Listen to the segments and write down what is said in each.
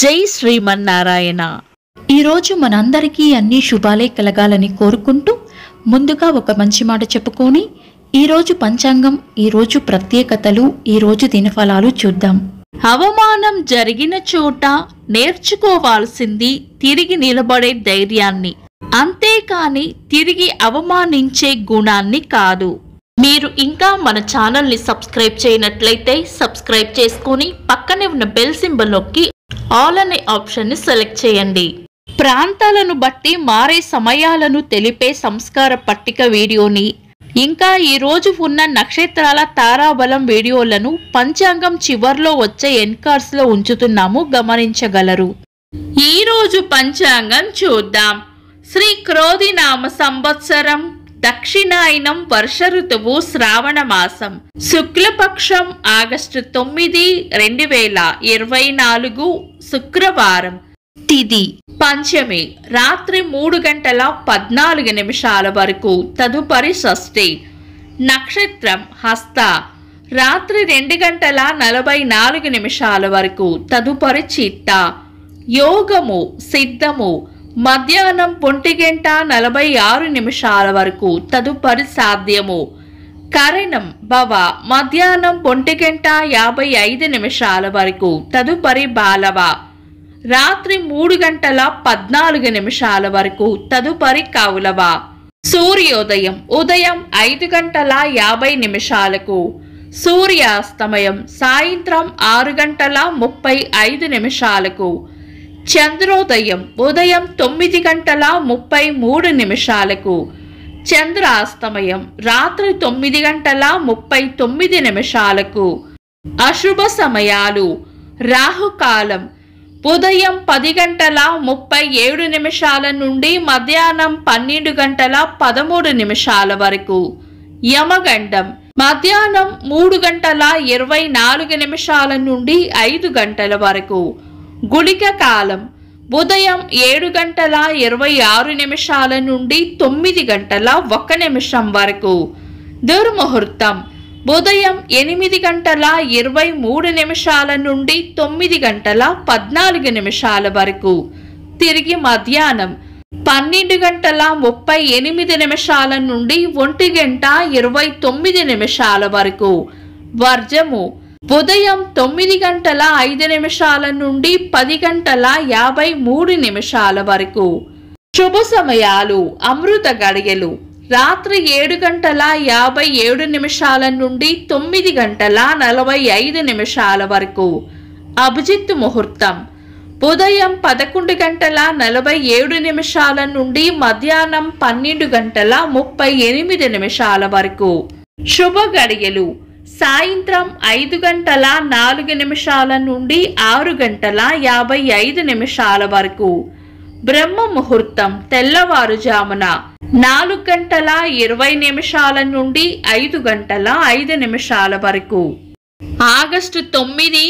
జై శ్రీమన్నారాయణ. ఈరోజు మనందరికీ అన్ని శుభాలే కలగాలని కోరుకుంటూ ముందుగా ఒక మంచి మాట చెప్పుకొని ఈరోజు పంచాంగం, ఈరోజు ప్రత్యేకతలు, ఈరోజు దినఫలాలు చూద్దాం. అవమానం జరిగిన చోట నేర్చుకోవాల్సింది తిరిగి నిలబడే ధైర్యాన్ని, అంతేకాని తిరిగి అవమానించే గుణాన్ని కాదు. మీరు ఇంకా మన ఛానల్ని సబ్స్క్రైబ్ చేయనట్లయితే సబ్స్క్రైబ్ చేసుకొని పక్కనే ఉన్న బెల్ సింబల్ నొక్కి ఆల్ అనే ఆప్షన్ని సెలెక్ట్ చేయండి. ప్రాంతాలను బట్టి మారే సమయాలను తెలిపే సంస్కార పట్టిక వీడియోని, ఇంకా ఈరోజు ఉన్న నక్షత్రాల తారాబలం వీడియోలను పంచాంగం చివర్లో వచ్చే ఎన్కార్స్లో ఉంచుతున్నాము, గమనించగలరు. ఈరోజు పంచాంగం చూద్దాం. శ్రీ క్రోధినామ సంవత్సరం, దక్షిణాయనం, వర్ష ఋతువు, శ్రావణ మాసం, శుక్లపక్షం, ఆగస్టు 9, 2024 శుక్రవారం. తిథి పంచమి, రాత్రి 3:14 వరకు, తదుపరి షష్ఠి. నక్షత్రం హస్త, రాత్రి 2:44 వరకు, తదుపరి చిత్త. యోగము సిద్ధము, మధ్యాహ్నం 1:46 వరకు, తదుపరి సాధ్యము. కరణం భవ, మధ్యాహ్నం 1:55 వరకు, తదుపరి బాలవ. రాత్రి 3:14 వరకు, తదుపరి కౌలవ. సూర్యోదయం ఉదయం 5:50 సూర్యాస్తమయం సాయంత్రం 6:35. చంద్రోదయం ఉదయం 9:33. చంద్రాస్తమయం రాత్రి 9:39. అశుభ సమయాలు, రాహుకాలం ఉదయం 10:37 నుండి మధ్యాహ్నం 12:13 వరకు. యమగండం మధ్యాహ్నం 3:24 నుండి 5 గంటల వరకు. గుళిక కాలం ఉదయం 7:26 నుండి 9:01 వరకు. దుర్ముహూర్తం ఉదయం 8:23 నుండి 9:14 వరకు. తిరిగి మధ్యాహ్నం 12:38 నుండి 1:29 వరకు. వర్జము ఉదయం 9:05 నుండి 10:53 వరకు. శుభ సమయాలు, అమృత గడియలు రాత్రి 7:57 నుండి 9:45 వరకు. అభిజిత్ ముహూర్తం ఉదయం 11:47 నుండి మధ్యాహ్నం 12:38 వరకు. శుభ గడియలు సాయంత్రం 5:04 నుండి 6:55 వరకు. బ్రహ్మ ముహూర్తం తెల్లవారుజామున 4:20 నుండి 5:05 వరకు. ఆగస్టు 9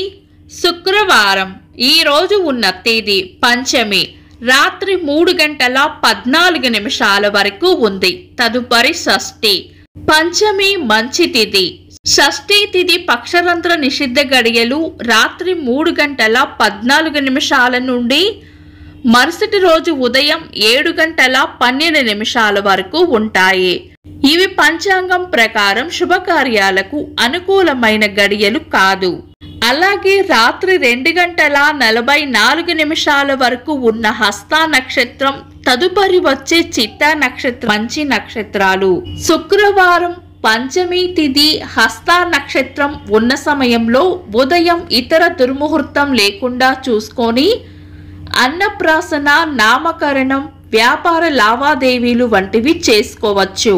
శుక్రవారం. ఈ రోజు ఉన్న తేదీ పంచమి, రాత్రి 3:14 వరకు ఉంది, తదుపరి షష్ఠి. పంచమి మంచి తిథి. షష్ఠీ తిథి పక్షరంధ్ర నిషిద్ధ గడియలు రాత్రి 3:14 నుండి మరుసటి రోజు ఉదయం 7:12 వరకు ఉంటాయి. ఇవి పంచాంగం ప్రకారం శుభకార్యాలకు అనుకూలమైన గడియలు కాదు. అలాగే రాత్రి 2:44 వరకు ఉన్న హస్త నక్షత్రం, తదుపరి వచ్చే చిత్తా నక్షత్రం మంచి నక్షత్రాలు. శుక్రవారం పంచమి తిథి హస్త నక్షత్రం ఉన్న సమయంలో ఉదయం ఇతర దుర్ముహూర్తం లేకుండా చూసుకొని అన్నప్రాసన, నామకరణం, వ్యాపార లావాదేవీలు వంటివి చేసుకోవచ్చు.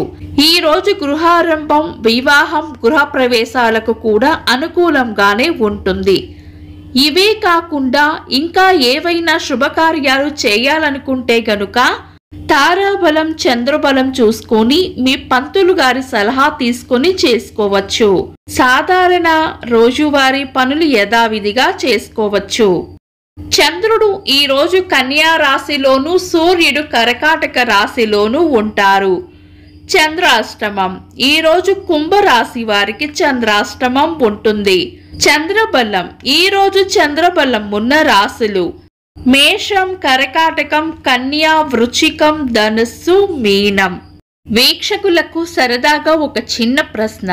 ఈ రోజు గృహారంభం, వివాహం, గృహప్రవేశాలకు కూడా అనుకూలంగానే ఉంటుంది. ఇవే కాకుండా ఇంకా ఏవైనా శుభకార్యాలు చేయాలనుకుంటే గనుక తారాబలం, చంద్రబలం చూసుకొని మీ పంతులు గారి సలహా తీసుకొని చేసుకోవచ్చు. సాధారణ రోజువారీ పనులు యథావిధిగా చేసుకోవచ్చు. చంద్రుడు ఈ రోజు కన్యా రాశిలోను, సూర్యుడు కర్కాటక రాశిలోను ఉంటారు. చంద్రాష్టమం ఈ రోజు కుంభరాశి వారికి చంద్రాష్టమం ఉంటుంది. చంద్రబలం ఈ రోజు చంద్రబలం ఉన్న రాశులు మేషం, కర్కాటకం, కన్యా, వృశ్చికం, ధనుస్సు, మీనం. వీక్షకులకు సరదాగా ఒక చిన్న ప్రశ్న.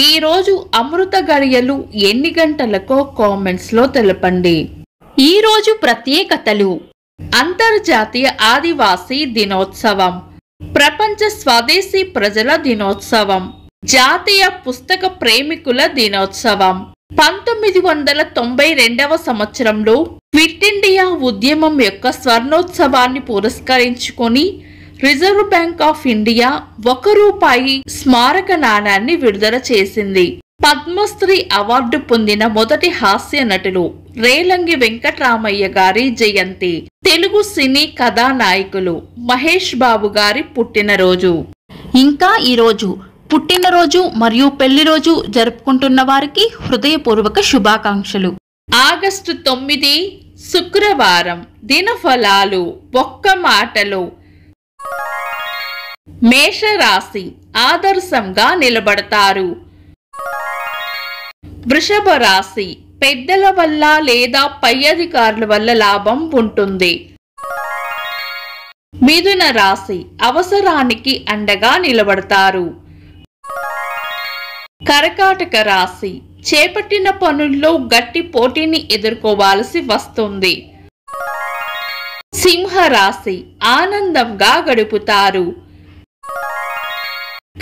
ఈరోజు అమృత గడియలు ఎన్ని గంటలకో కామెంట్స్లో తెలపండి. ఈరోజు ప్రత్యేకతలు: అంతర్జాతీయ ఆదివాసీ దినోత్సవం, ప్రపంచ స్వదేశీ ప్రజల దినోత్సవం, జాతీయ పుస్తక ప్రేమికుల దినోత్సవం. 1992వ సంవత్సరంలో క్విట్ ఇండియా ఉద్యమం యొక్క స్వర్ణోత్సవాన్ని పురస్కరించుకొని రిజర్వ్ బ్యాంక్ ఆఫ్ ఇండియా ₹1 స్మారక నాణాన్ని విడుదల చేసింది. పద్మశ్రీ అవార్డు పొందిన మొదటి హాస్య నటులు రేలంగి వెంకట్రామయ్య గారి జయంతి. తెలుగు సినీ కథానాయకులు మహేష్ బాబు గారి పుట్టినరోజు. ఇంకా ఈరోజు పుట్టినరోజు మరియు పెళ్లి రోజు జరుపుకుంటున్న వారికి హృదయపూర్వక శుభాకాంక్షలు. ఆగస్టు 9 శుక్రవారం. దినఫలాలు ఒక్క మాటలో. మేషరాశి ఆదర్శంగా నిలబడతారు. వృషభ రాశి పెద్దల వల్ల లేదా పై అధికారుల వల్ల లాభం ఉంటుంది. మిథున రాశి అవసరానికి అండగా నిలబడతారు. కర్కాటక రాశి చేపట్టిన పనుల్లో గట్టి పోటీని ఎదుర్కోవాల్సి వస్తుంది. సింహ రాశి ఆనందంగా గడుపుతారు.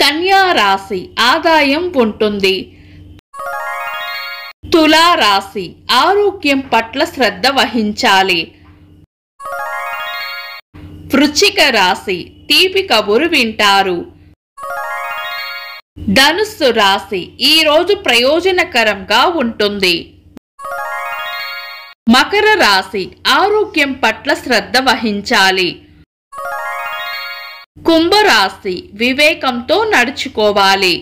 కన్యా రాశి ఆదాయం ఉంటుంది. తులా రాశి ఆరోగ్యం పట్ల శ్రద్ధ వహించాలి. వృశ్చిక రాశి తీపి కబురు వింటారు. ధనుస్సు రాశి ఈ రోజు ప్రయోజనకరంగా ఉంటుంది. మకర రాశి ఆరోగ్యం పట్ల శ్రద్ధ వహించాలి. కుంభరాశి వివేకంతో నడుచుకోవాలి.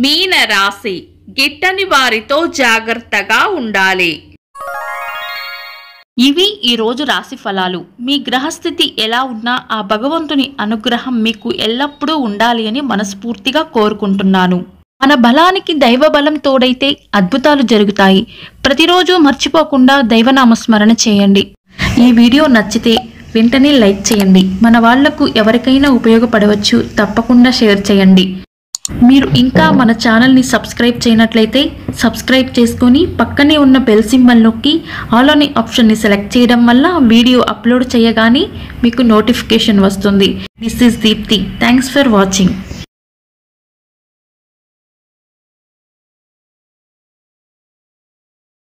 మీన రాశి గిట్టని వారితో జాగ్రత్తగా ఉండాలి. ఇవి ఈ రోజు రాశి ఫలాలు. మీ గ్రహస్థితి ఎలా ఉన్నా ఆ భగవంతుని అనుగ్రహం మీకు ఎల్లప్పుడూ ఉండాలి అని మనస్ఫూర్తిగా కోరుకుంటున్నాను. మన బలానికి దైవ బలం తోడైతే అద్భుతాలు జరుగుతాయి. ప్రతిరోజు మర్చిపోకుండా దైవనామస్మరణ చేయండి. ఈ వీడియో నచ్చితే వెంటనే లైక్ చేయండి. మన వాళ్లకు ఎవరికైనా ఉపయోగపడవచ్చు. తప్పకుండా షేర్ చేయండి. మీరు ఇంకా మన ఛానల్ని సబ్స్క్రైబ్ చేయనట్లయితే సబ్స్క్రైబ్ చేసుకొని పక్కనే ఉన్న బెల్ సింబల్ నొక్కి ఆల్ అనే ఆప్షన్ని సెలెక్ట్ చేయడం వల్ల వీడియో అప్లోడ్ చేయగానే మీకు నోటిఫికేషన్ వస్తుంది. This is Deepti. Thanks for watching.